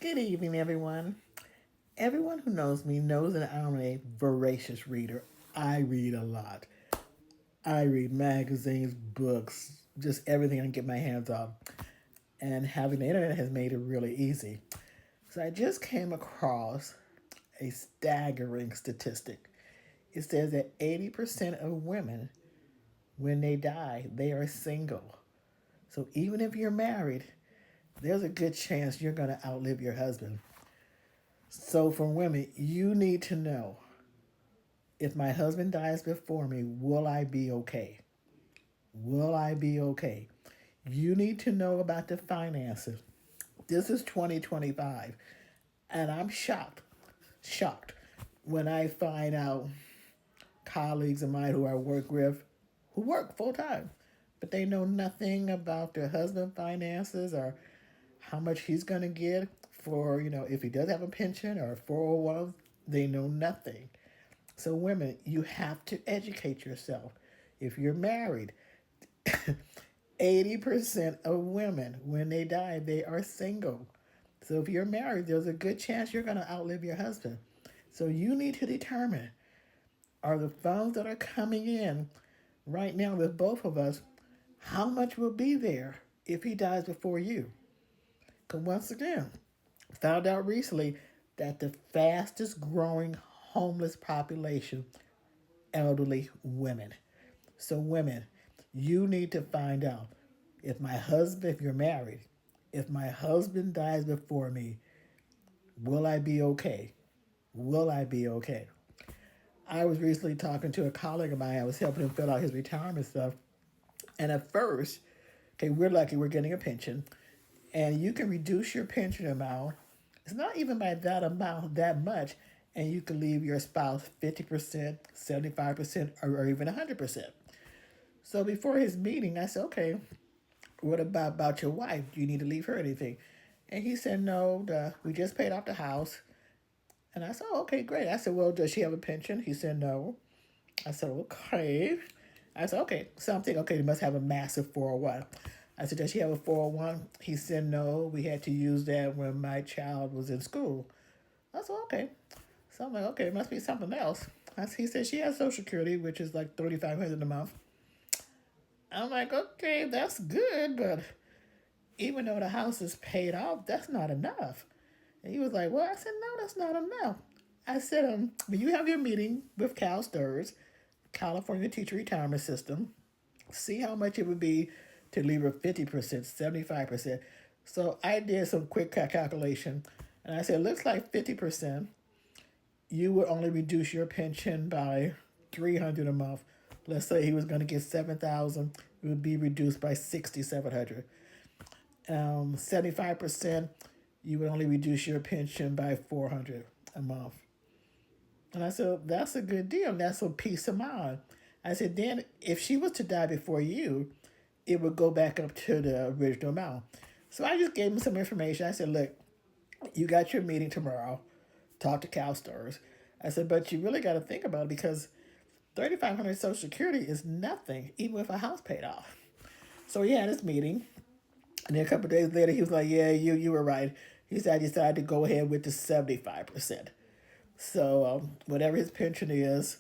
Good evening, everyone. Everyone who knows me knows that I'm a voracious reader. I read a lot. I read magazines, books, just everything I can get my hands on. And having the internet has made it really easy. So I just came across a staggering statistic. It says that 80% of women, when they die, they are single. So even if you're married, there's a good chance you're going to outlive your husband. So for women, you need to know, if my husband dies before me, will I be okay? Will I be okay? You need to know about the finances. This is 2025, and I'm shocked when I find out colleagues of mine who I work with who work full time, but they know nothing about their husband finances or how much he's going to get for, if he does have a pension or a 401, they know nothing. So, women, you have to educate yourself. If you're married, 80% of women, when they die, they are single. So, if you're married, there's a good chance you're going to outlive your husband. So, you need to determine, are the funds that are coming in right now with both of us, how much will be there if he dies before you? Because, once again, found out recently that the fastest growing homeless population, elderly women. So, women, you need to find out, if you're married, if my husband dies before me, will I be okay? Will I be okay? I was recently talking to a colleague of mine. I was helping him fill out his retirement stuff. And at first, okay, we're lucky we're getting a pension, and you can reduce your pension amount. It's not even by that amount, that much, and you can leave your spouse 50%, 75%, or even 100%. So before his meeting, I said, okay, what about your wife? Do you need to leave her anything? And he said, no, we just paid off the house. And I said, oh, okay, great. I said, well, does she have a pension? He said, no. I said, okay. I said, okay, something. Okay, they must have a massive 401. I said, does she have a 401? He said, no, we had to use that when my child was in school. I said, okay. So I'm like, okay, it must be something else. He said she has Social Security, which is like $3,500 a month. I'm like, okay, that's good, but even though the house is paid off, that's not enough. And he was like, well, I said, no, that's not enough. I said, when you have your meeting with CalSTRS, California Teacher Retirement System, see how much it would be to leave her 50%, 75%. So I did some quick calculation, and I said, looks like 50%, you would only reduce your pension by 300 a month. Let's say he was going to get 7,000, it would be reduced by 6,700. 75%, you would only reduce your pension by 400 a month. And I said, that's a good deal. That's a peace of mind. I said, then if she was to die before you, it would go back up to the original amount. So I just gave him some information. I said, look, you got your meeting tomorrow. Talk to CalSTRS. I said, but you really got to think about it, because 3,500 Social Security is nothing, even with a house paid off. So he had his meeting. And then a couple of days later, he was like, yeah, you were right. He said, I decided to go ahead with the 75%. So whatever his pension is,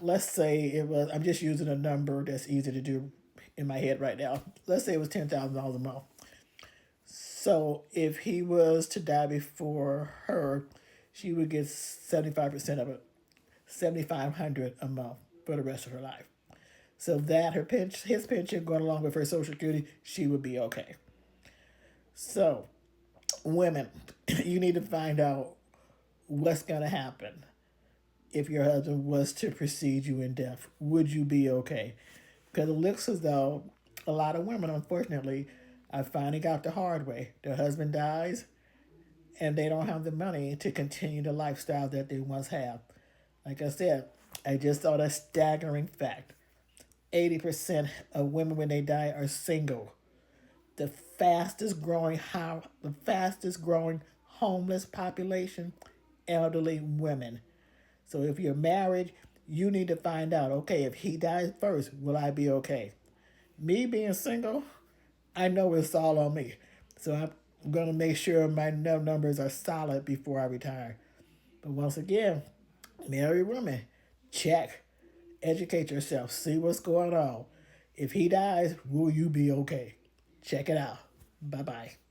let's say it was, I'm just using a number that's easy to do in my head right now. Let's say it was $10,000 a month. So if he was to die before her, she would get 75% of it, 7,500 a month for the rest of her life. So that his pension going along with her Social Security, she would be okay. So women, you need to find out what's going to happen if your husband was to precede you in death. Would you be okay? Because it looks as though a lot of women, unfortunately, are finding out the hard way. Their husband dies, and they don't have the money to continue the lifestyle that they once had. Like I said, I just saw that staggering fact. 80% of women when they die are single. The fastest growing homeless population, elderly women. So if you're married, you need to find out, okay, if he dies first, will I be okay? Me being single, I know it's all on me. So I'm going to make sure my numbers are solid before I retire. But once again, married women, check, educate yourself, see what's going on. If he dies, will you be okay? Check it out. Bye bye.